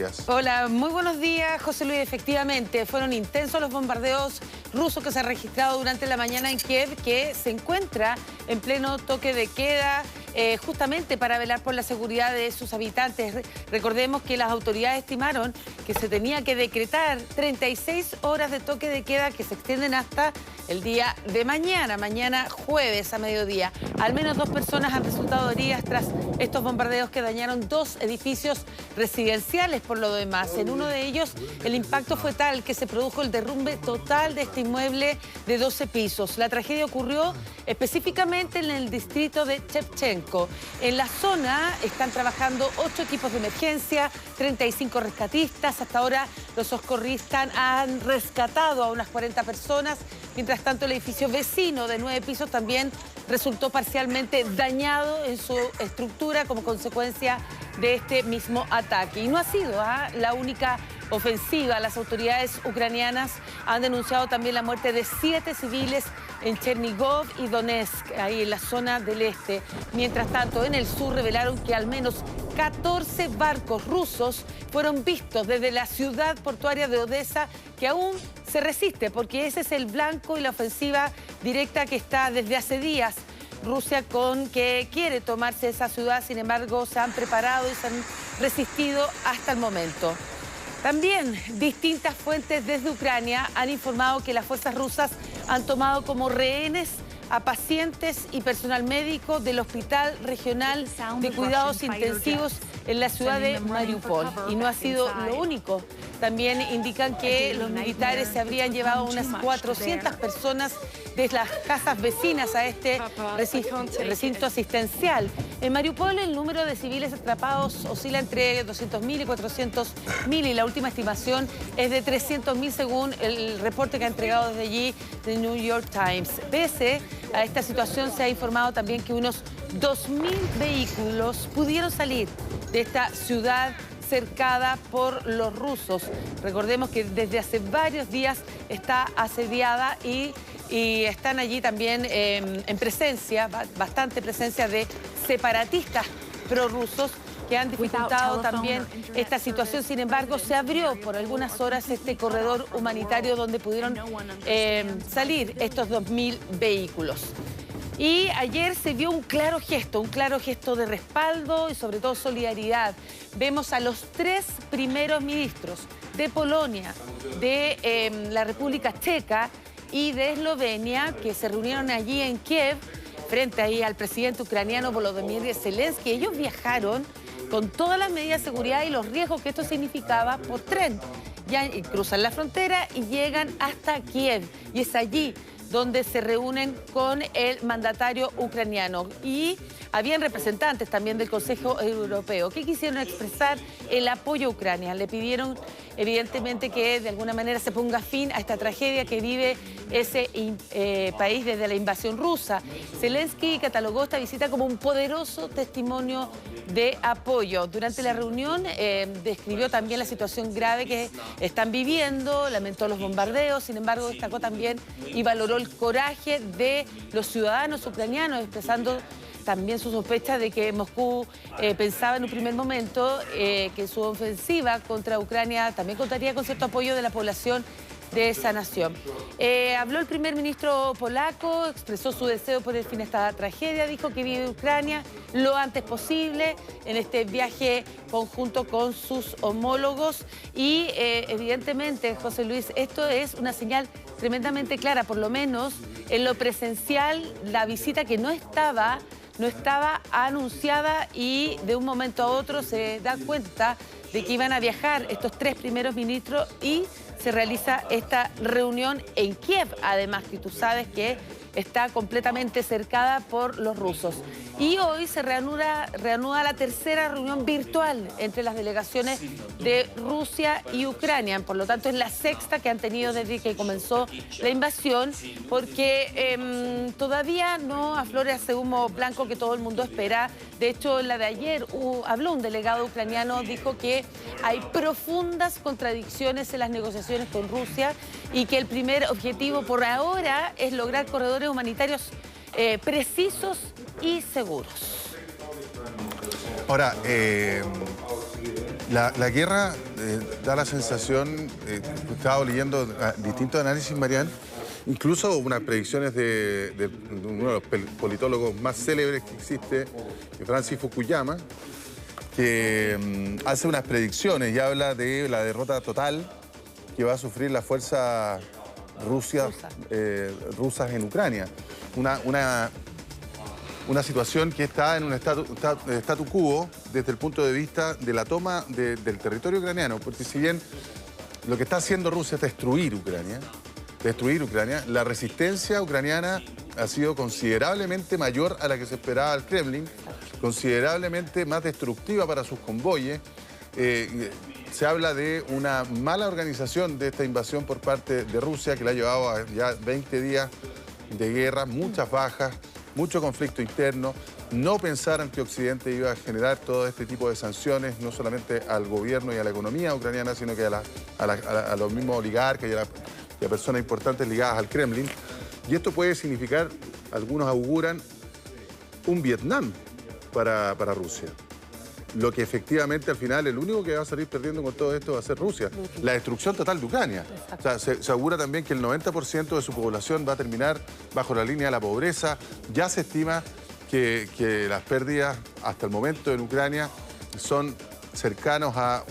días. Hola, muy buenos días, José Luis. Efectivamente, fueron intensos los bombardeos rusos que se han registrado durante la mañana en Kiev, que se encuentra en pleno toque de queda, justamente para velar por la seguridad de sus habitantes. Recordemos que las autoridades estimaron que se tenía que decretar 36 horas de toque de queda que se extienden hasta el día de mañana jueves a mediodía. Al menos 2 personas han resultado heridas tras estos bombardeos que dañaron 2 edificios residenciales por lo demás. En uno de ellos el impacto fue tal que se produjo el derrumbe total de este inmueble de 12 pisos. La tragedia ocurrió específicamente en el distrito de Shevchenko. En la zona están trabajando 8 equipos de emergencia, 35 rescatistas. Hasta ahora los socorristas han rescatado a unas 40 personas. Mientras tanto, el edificio vecino de 9 pisos también resultó parcialmente dañado en su estructura como consecuencia de este mismo ataque. Y no ha sido la única ofensiva. Las autoridades ucranianas han denunciado también la muerte de 7 civiles en Chernigov y Donetsk, ahí en la zona del este. Mientras tanto, en el sur revelaron que al menos 14 barcos rusos fueron vistos desde la ciudad portuaria de Odessa, que aún se resiste, porque ese es el blanco y la ofensiva directa que está desde hace días. Rusia con que quiere tomarse esa ciudad, sin embargo, se han preparado y se han resistido hasta el momento. También distintas fuentes desde Ucrania han informado que las fuerzas rusas han tomado como rehenes a pacientes y personal médico del Hospital Regional de Cuidados Intensivos en la ciudad de Mariupol. Y no ha sido lo único. También indican que los militares se habrían llevado unas 400 personas de las casas vecinas a este recinto asistencial. En Mariupol el número de civiles atrapados oscila entre 200.000 y 400.000 y la última estimación es de 300.000 según el reporte que ha entregado desde allí The New York Times. Pese a esta situación se ha informado también que unos 2.000 vehículos pudieron salir de esta ciudad cercada por los rusos. Recordemos que desde hace varios días está asediada y están allí también en presencia, bastante presencia de separatistas prorrusos que han dificultado también esta situación. Sin embargo, se abrió por algunas horas este corredor humanitario donde pudieron salir estos 2.000 vehículos. Y ayer se vio un claro gesto de respaldo y sobre todo solidaridad. Vemos a los 3 primeros ministros de Polonia, de la República Checa y de Eslovenia, que se reunieron allí en Kiev frente ahí al presidente ucraniano Volodymyr Zelensky. Ellos viajaron con todas las medidas de seguridad y los riesgos que esto significaba por tren. Ya cruzan la frontera y llegan hasta Kiev. Y es allí donde se reúnen con el mandatario ucraniano. Y habían representantes también del Consejo Europeo que quisieron expresar el apoyo a Ucrania. Le pidieron, evidentemente, que de alguna manera se ponga fin a esta tragedia que vive ese país desde la invasión rusa. Zelensky catalogó esta visita como un poderoso testimonio de apoyo. Durante la reunión describió también la situación grave que están viviendo, lamentó los bombardeos, sin embargo destacó también y valoró el coraje de los ciudadanos ucranianos, expresando también su sospecha de que Moscú pensaba en un primer momento que su ofensiva contra Ucrania también contaría con cierto apoyo de la población de esa nación. Habló el primer ministro polaco, expresó su deseo por el fin de esta tragedia, dijo que vive Ucrania lo antes posible en este viaje conjunto con sus homólogos y evidentemente, José Luis, esto es una señal tremendamente clara, por lo menos en lo presencial, la visita que no estaba anunciada y de un momento a otro se da cuenta de que iban a viajar estos 3 primeros ministros y se realiza esta reunión en Kiev, además que tú sabes que está completamente cercada por los rusos. Y hoy se reanuda la tercera reunión virtual entre las delegaciones de Rusia y Ucrania. Por lo tanto, es la sexta que han tenido desde que comenzó la invasión, porque todavía no aflora ese humo blanco que todo el mundo espera. De hecho, en la de ayer habló un delegado ucraniano, dijo que hay profundas contradicciones en las negociaciones con Rusia y que el primer objetivo por ahora es lograr corredores humanitarios precisos y seguros. Ahora, La guerra da la sensación, estaba leyendo distintos análisis, Marian, incluso unas predicciones de uno de los politólogos más célebres que existe, Francis Fukuyama, que hace unas predicciones y habla de la derrota total que va a sufrir la fuerza rusas en Ucrania. Una situación que está en un statu quo desde el punto de vista de la toma del territorio ucraniano, porque si bien lo que está haciendo Rusia es destruir Ucrania, la resistencia ucraniana ha sido considerablemente mayor a la que se esperaba al Kremlin, considerablemente más destructiva para sus convoyes. Se habla de una mala organización de esta invasión por parte de Rusia, que la ha llevado a ya 20 días de guerra, muchas bajas, mucho conflicto interno. No pensaron que Occidente iba a generar todo este tipo de sanciones, no solamente al gobierno y a la economía ucraniana, sino que a los mismos oligarcas y a personas importantes ligadas al Kremlin. Y esto puede significar, algunos auguran, un Vietnam para Rusia. Lo que efectivamente al final el único que va a salir perdiendo con todo esto va a ser Rusia. La destrucción total de Ucrania. O sea, se augura también que el 90% de su población va a terminar bajo la línea de la pobreza. Ya se estima que las pérdidas hasta el momento en Ucrania son cercanos a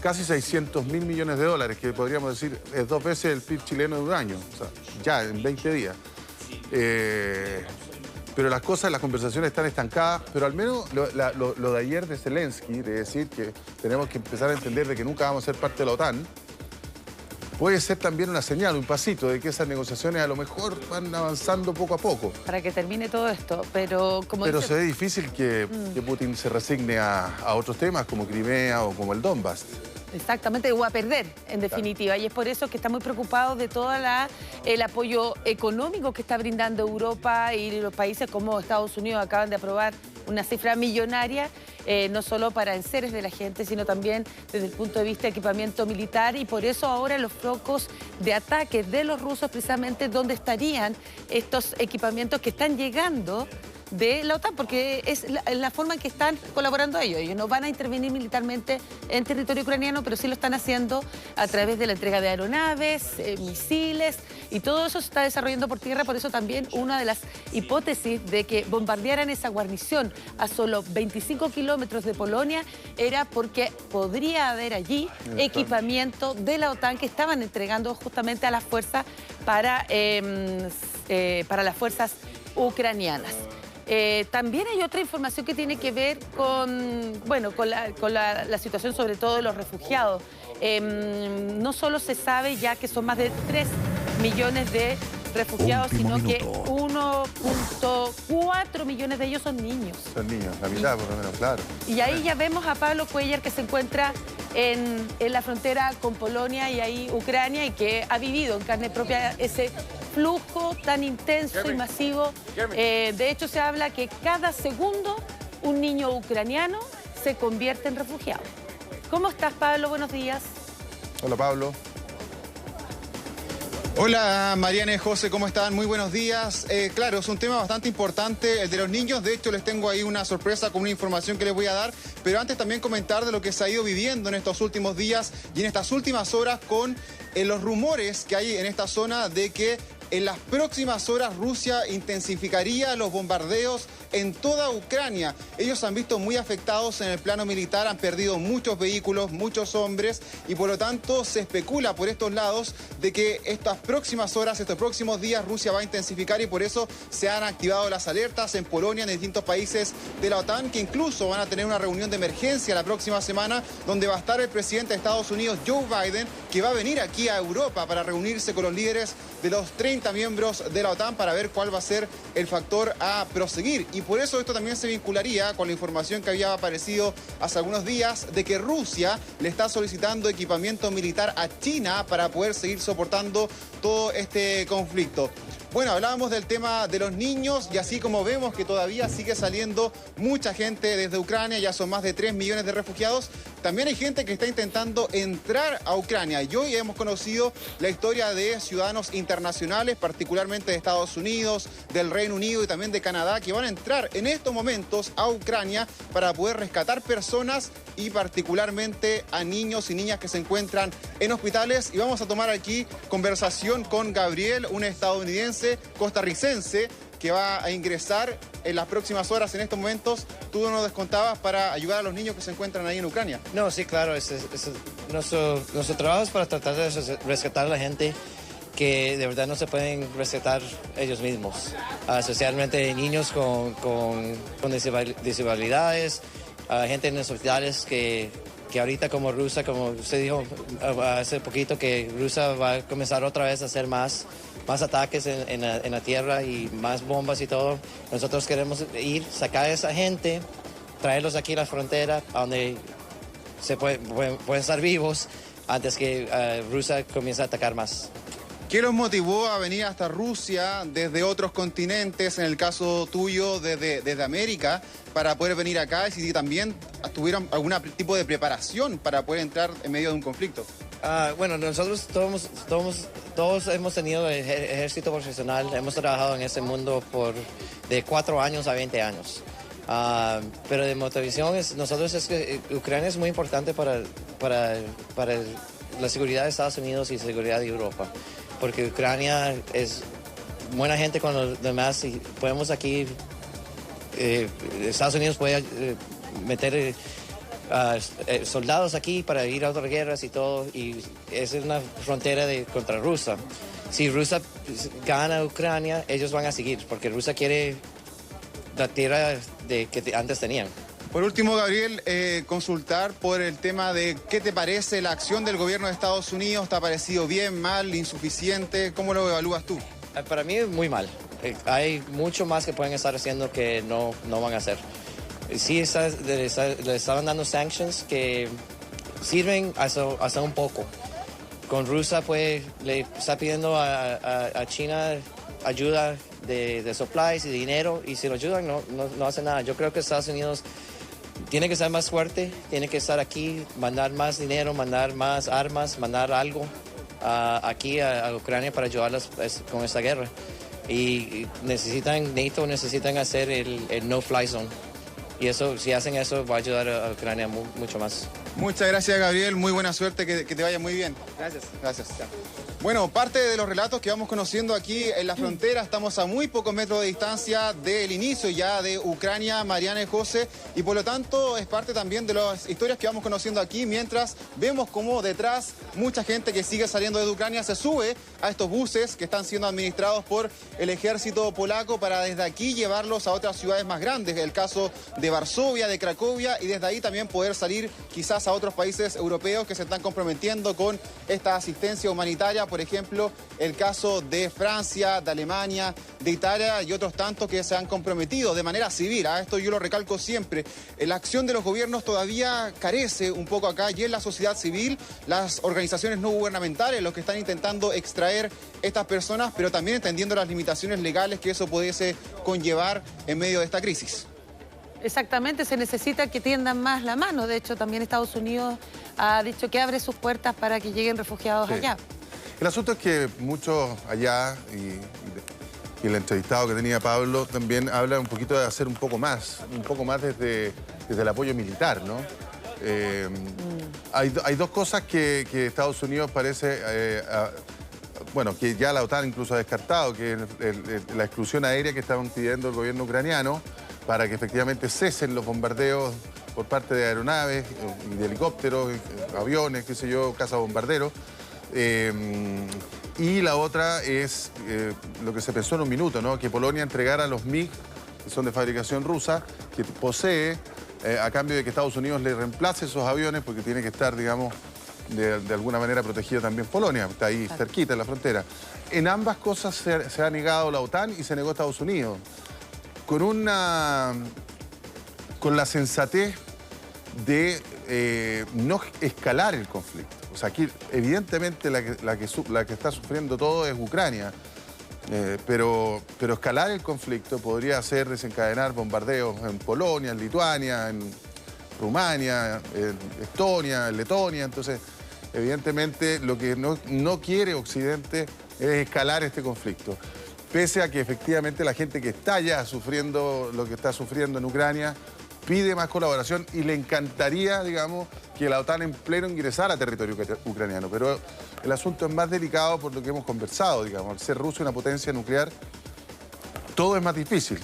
casi 600.000 millones de dólares, que podríamos decir es 2 veces el PIB chileno de un año. O sea, ya en 20 días. Pero las conversaciones están estancadas, pero al menos lo de ayer de Zelensky, de decir que tenemos que empezar a entender de que nunca vamos a ser parte de la OTAN, puede ser también una señal, un pasito de que esas negociaciones a lo mejor van avanzando poco a poco. Para que termine todo esto, pero como Pero dice... se ve difícil que Putin se resigne a otros temas como Crimea o como el Donbass. Exactamente, o a perder, en definitiva. Y es por eso que está muy preocupado de todo el apoyo económico que está brindando Europa, y los países como Estados Unidos acaban de aprobar una cifra millonaria, no solo para enseres de la gente, sino también desde el punto de vista de equipamiento militar. Y por eso ahora los focos de ataque de los rusos, precisamente donde estarían estos equipamientos que están llegando de la OTAN, porque es la forma en que están colaborando ellos. Ellos no van a intervenir militarmente en territorio ucraniano, pero sí lo están haciendo a través de la entrega de aeronaves, misiles, y todo eso se está desarrollando por tierra. Por eso también una de las hipótesis de que bombardearan esa guarnición a solo 25 kilómetros de Polonia era porque podría haber allí equipamiento de la OTAN que estaban entregando justamente a las fuerzas para las fuerzas ucranianas. También hay otra información que tiene que ver con la situación sobre todo de los refugiados. No solo se sabe ya que son más de 3 millones de refugiados, sino que 1.4 millones de ellos son niños. Son niños, la mitad por lo menos, claro. Y ahí ya vemos a Pablo Cuellar, que se encuentra en la frontera con Polonia y ahí Ucrania, y que ha vivido en carne propia ese flujo tan intenso y masivo. De hecho, se habla que cada segundo un niño ucraniano se convierte en refugiado. ¿Cómo estás, Pablo? Buenos días. Hola, Pablo. Hola, Mariana y José, ¿cómo están? Muy buenos días. Claro, es un tema bastante importante, el de los niños. De hecho, les tengo ahí una sorpresa con una información que les voy a dar. Pero antes también comentar de lo que se ha ido viviendo en estos últimos días y en estas últimas horas con los rumores que hay en esta zona de que en las próximas horas Rusia intensificaría los bombardeos en toda Ucrania. Ellos han visto muy afectados en el plano militar, han perdido muchos vehículos, muchos hombres, y por lo tanto se especula por estos lados de que estas próximas horas, estos próximos días, Rusia va a intensificar, y por eso se han activado las alertas en Polonia, en distintos países de la OTAN, que incluso van a tener una reunión de emergencia la próxima semana, donde va a estar el presidente de Estados Unidos, Joe Biden, que va a venir aquí a Europa para reunirse con los líderes de los 30 miembros de la OTAN para ver cuál va a ser el factor a proseguir. Y por eso esto también se vincularía con la información que había aparecido hace algunos días de que Rusia le está solicitando equipamiento militar a China para poder seguir soportando todo este conflicto. Bueno, hablábamos del tema de los niños, y así como vemos que todavía sigue saliendo mucha gente desde Ucrania, ya son más de 3 millones de refugiados, también hay gente que está intentando entrar a Ucrania. Y hoy hemos conocido la historia de ciudadanos internacionales, particularmente de Estados Unidos, del Reino Unido y también de Canadá, que van a entrar en estos momentos a Ucrania para poder rescatar personas y particularmente a niños y niñas que se encuentran en hospitales. Y vamos a tomar aquí conversación con Gabriel, un estadounidense costarricense que va a ingresar en las próximas horas, en estos momentos. Tú nos descontabas para ayudar a los niños que se encuentran ahí en Ucrania. No, sí, claro. Nuestro trabajo es para tratar de rescatar a la gente que de verdad no se pueden rescatar ellos mismos. Especialmente niños con disabilidades, gente en los hospitales que ahorita como Rusia, como usted dijo hace poquito, que Rusia va a comenzar otra vez a hacer más ataques en la tierra y más bombas y todo. Nosotros queremos ir, sacar a esa gente, traerlos aquí a la frontera, a donde se pueden estar vivos antes que Rusia comience a atacar más. ¿Qué los motivó a venir hasta Rusia desde otros continentes, en el caso tuyo desde América, para poder venir acá y si también tuvieron algún tipo de preparación para poder entrar en medio de un conflicto? Bueno, nosotros todos hemos tenido ejército profesional, hemos trabajado en ese mundo de 4 años a 20 años. Pero de motivación es que Ucrania es muy importante para la seguridad de Estados Unidos y seguridad de Europa. Porque Ucrania es buena gente con los demás y podemos aquí, Estados Unidos puede meter soldados aquí para ir a otras guerras y todo, y es una frontera contra Rusia. Si Rusia gana Ucrania, ellos van a seguir, porque Rusia quiere la tierra que antes tenían. Por último, Gabriel, consultar por el tema de qué te parece la acción del gobierno de Estados Unidos. ¿Te ha parecido bien, mal, insuficiente? ¿Cómo lo evalúas tú? Para mí es muy mal. Hay mucho más que pueden estar haciendo que no van a hacer. Sí, le estaban dando sanctions que sirven hasta un poco. Con Rusia, pues, le está pidiendo a China ayuda de supplies y de dinero, y si lo ayudan no hace nada. Yo creo que Estados Unidos tiene que ser más fuerte, tiene que estar aquí, mandar más dinero, mandar más armas, mandar algo aquí a Ucrania para ayudarlas con esta guerra. Y NATO necesitan hacer el no-fly zone. Y eso, si hacen eso, va a ayudar a Ucrania mucho más. Muchas gracias, Gabriel. Muy buena suerte, que te vaya muy bien. Gracias. Gracias. Bueno, parte de los relatos que vamos conociendo aquí en la frontera, estamos a muy pocos metros de distancia del inicio ya de Ucrania, Mariana y José, y por lo tanto es parte también de las historias que vamos conociendo aquí, mientras vemos cómo detrás mucha gente que sigue saliendo de Ucrania se sube a estos buses que están siendo administrados por el ejército polaco para desde aquí llevarlos a otras ciudades más grandes, el caso de Varsovia, de Cracovia, y desde ahí también poder salir quizás a otros países europeos que se están comprometiendo con esta asistencia humanitaria. Por ejemplo, el caso de Francia, de Alemania, de Italia y otros tantos que se han comprometido de manera civil. A esto yo lo recalco siempre. La acción de los gobiernos todavía carece un poco acá, y es la sociedad civil, las organizaciones no gubernamentales los que están intentando extraer estas personas, pero también entendiendo las limitaciones legales que eso pudiese conllevar en medio de esta crisis. Exactamente, se necesita que tiendan más la mano. De hecho, también Estados Unidos ha dicho que abre sus puertas para que lleguen refugiados allá. El asunto es que muchos allá, y el entrevistado que tenía Pablo también habla un poquito de hacer un poco más desde el apoyo militar, ¿no? Hay dos cosas que Estados Unidos parece, bueno, que ya la OTAN incluso ha descartado, que es la exclusión aérea que estaban pidiendo el gobierno ucraniano para que efectivamente cesen los bombardeos por parte de aeronaves y de helicópteros, aviones, qué sé yo, cazabombarderos. Y la otra es lo que se pensó en un minuto, ¿no? Que Polonia entregara los MiG, que son de fabricación rusa, que posee, a cambio de que Estados Unidos le reemplace esos aviones, porque tiene que estar, digamos, de alguna manera protegida también Polonia, está ahí cerquita en la frontera. En ambas cosas se ha negado la OTAN y se negó Estados Unidos. Con la sensatez de no escalar el conflicto. O sea, aquí evidentemente la que está sufriendo todo es Ucrania, pero escalar el conflicto podría ser desencadenar bombardeos en Polonia, en Lituania, Rumania, Estonia, Letonia. Entonces, evidentemente, lo que no quiere Occidente es escalar este conflicto. Pese a que efectivamente la gente que está ya sufriendo lo que está sufriendo en Ucrania pide más colaboración y le encantaría, digamos, que la OTAN en pleno ingresara a territorio ucraniano. Pero el asunto es más delicado por lo que hemos conversado, digamos. Al ser Rusia una potencia nuclear, todo es más difícil.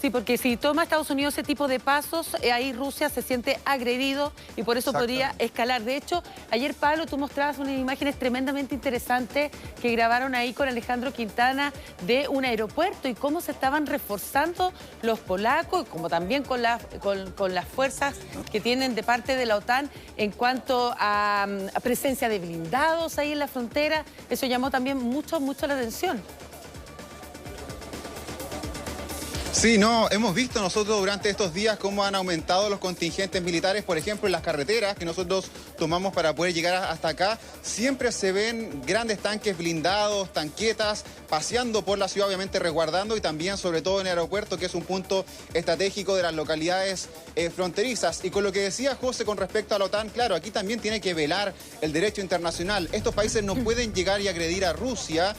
Sí, porque si toma Estados Unidos ese tipo de pasos, ahí Rusia se siente agredido y por eso podría escalar. De hecho, ayer, Pablo, tú mostrabas unas imágenes tremendamente interesantes que grabaron ahí con Alejandro Quintana de un aeropuerto y cómo se estaban reforzando los polacos, como también con las fuerzas que tienen de parte de la OTAN en cuanto a presencia de blindados ahí en la frontera. Eso llamó también mucho la atención. Sí, no, hemos visto nosotros durante estos días cómo han aumentado los contingentes militares, por ejemplo, en las carreteras que nosotros tomamos para poder llegar hasta acá. Siempre se ven grandes tanques blindados, tanquetas, paseando por la ciudad, obviamente resguardando, y también, sobre todo, en el aeropuerto, que es un punto estratégico de las localidades fronterizas. Y con lo que decía José con respecto a la OTAN, claro, aquí también tiene que velar el derecho internacional. Estos países no pueden llegar y agredir a Rusia.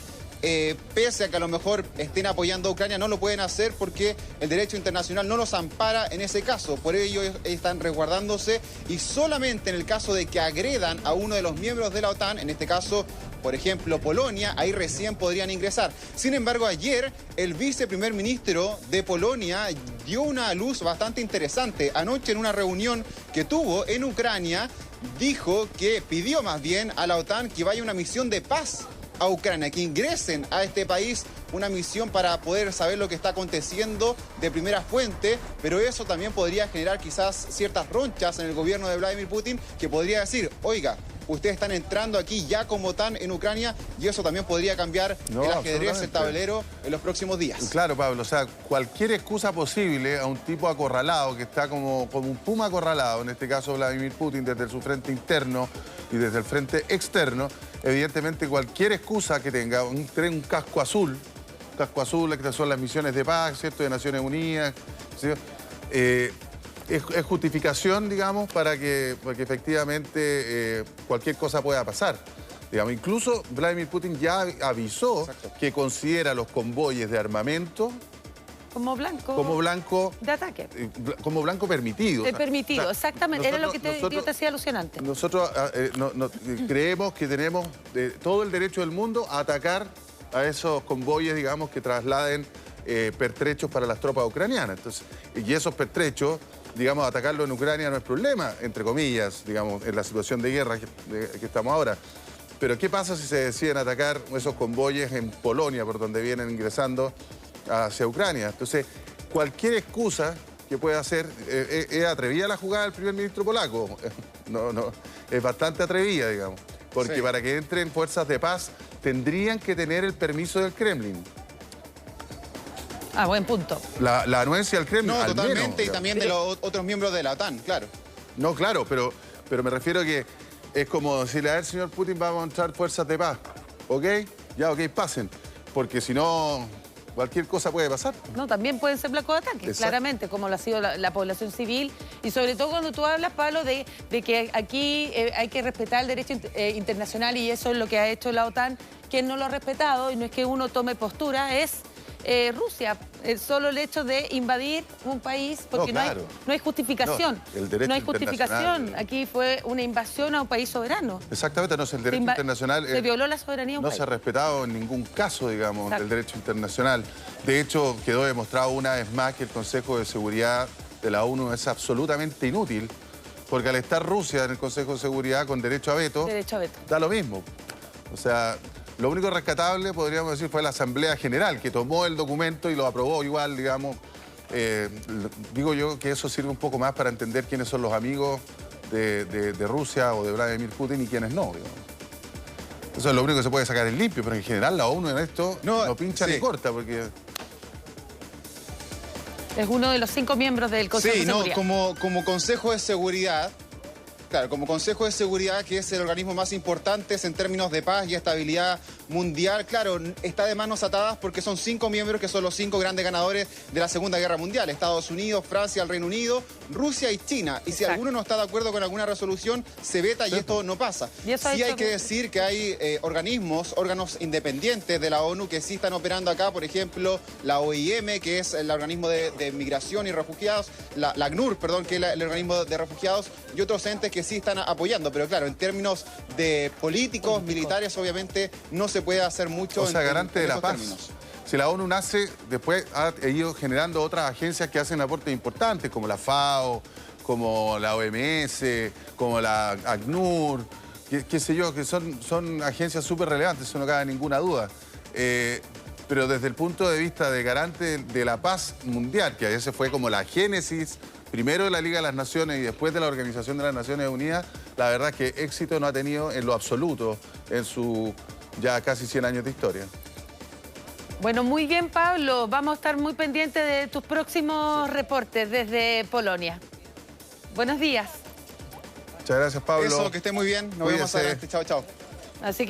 Pese a que a lo mejor estén apoyando a Ucrania, no lo pueden hacer porque el derecho internacional no los ampara en ese caso. Por ello están resguardándose y solamente en el caso de que agredan a uno de los miembros de la OTAN, en este caso, por ejemplo, Polonia, ahí recién podrían ingresar. Sin embargo, ayer el viceprimer ministro de Polonia dio una luz bastante interesante. Anoche, en una reunión que tuvo en Ucrania, dijo que pidió más bien a la OTAN que vaya una misión de paz a Ucrania, que ingresen a este país, una misión para poder saber lo que está aconteciendo de primera fuente, pero eso también podría generar quizás ciertas ronchas en el gobierno de Vladimir Putin, que podría decir, oiga, ustedes están entrando aquí ya como OTAN en Ucrania, y eso también podría cambiar el ajedrez, el tablero en los próximos días. Claro, Pablo, o sea, cualquier excusa posible a un tipo acorralado, que está como un puma acorralado, en este caso Vladimir Putin, desde su frente interno y desde el frente externo, evidentemente cualquier excusa que tenga, un casco azul, que son las misiones de paz, ¿cierto?, de Naciones Unidas, ¿sí?, es justificación, digamos, para que efectivamente cualquier cosa pueda pasar. Digamos, incluso Vladimir Putin ya avisó que considera los convoyes de armamento como blanco de ataque. Como blanco permitido. Permitido, o sea, exactamente. Era lo que yo te hacía alusionante. Nosotros creemos que tenemos todo el derecho del mundo a atacar a esos convoyes, digamos, que trasladen pertrechos para las tropas ucranianas. Entonces, y esos pertrechos, digamos, atacarlo en Ucrania no es problema, entre comillas, digamos, en la situación de guerra que estamos ahora. Pero ¿qué pasa si se deciden atacar esos convoyes en Polonia, por donde vienen ingresando hacia Ucrania? Entonces, cualquier excusa que pueda hacer, es atrevida la jugada del primer ministro polaco. No, es bastante atrevida, digamos. Porque para que entren fuerzas de paz, tendrían que tener el permiso del Kremlin. Buen punto. La anuencia del Kremlin. No, al totalmente, menos, y también de los otros miembros de la OTAN, claro. No, claro, pero me refiero que es como decirle, a ver, señor Putin, vamos a entrar fuerzas de paz. ¿Ok? Ya, ok, pasen. Porque si no, cualquier cosa puede pasar. No, también pueden ser blancos de ataque, claramente, como lo ha sido la población civil. Y sobre todo cuando tú hablas, Pablo, de que aquí hay que respetar el derecho internacional, y eso es lo que ha hecho la OTAN. Quien no lo ha respetado, y no es que uno tome postura, es Rusia. Solo el hecho de invadir un país, porque no hay justificación. No hay justificación. Aquí fue una invasión a un país soberano. Exactamente, no es el derecho internacional. Se violó la soberanía de un país. No se ha respetado en ningún caso, digamos, el derecho internacional. De hecho, quedó demostrado una vez más que el Consejo de Seguridad de la ONU es absolutamente inútil, porque al estar Rusia en el Consejo de Seguridad con derecho a veto, da lo mismo. O sea, lo único rescatable, podríamos decir, fue la Asamblea General, que tomó el documento y lo aprobó igual, digamos. Digo yo que eso sirve un poco más para entender quiénes son los amigos de Rusia o de Vladimir Putin y quiénes no, digamos. Eso es lo único que se puede sacar en limpio, pero en general la ONU en esto no pincha ni corta, porque... Es uno de los 5 miembros del Consejo de Seguridad. Sí, como Consejo de Seguridad, Claro, como Consejo de Seguridad, que es el organismo más importante en términos de paz y estabilidad mundial, claro, está de manos atadas porque son 5 miembros que son los 5 grandes ganadores de la Segunda Guerra Mundial. Estados Unidos, Francia, el Reino Unido, Rusia y China. Y si alguno no está de acuerdo con alguna resolución, se veta y esto no pasa. Sí hay que decir que hay órganos independientes de la ONU que sí están operando acá, por ejemplo, la OIM, que es el organismo de migración y refugiados, la ACNUR, perdón, que es el organismo de refugiados, y otros entes que sí están apoyando. Pero claro, en términos de políticos, militares, obviamente no se puede hacer mucho. O sea, garante de la paz. Términos. Si la ONU nace, después ha ido generando otras agencias que hacen aportes importantes, como la FAO, como la OMS, como la ACNUR, qué sé yo, que son agencias súper relevantes, eso no cabe ninguna duda. Pero desde el punto de vista de garante de la paz mundial, que a veces fue como la génesis, primero de la Liga de las Naciones y después de la Organización de las Naciones Unidas, la verdad es que éxito no ha tenido en lo absoluto en su ya casi 100 años de historia. Bueno, muy bien, Pablo. Vamos a estar muy pendientes de tus próximos reportes desde Polonia. Buenos días. Muchas gracias, Pablo. Eso, que esté muy bien. Nos vemos más adelante. Chao, chao. Así que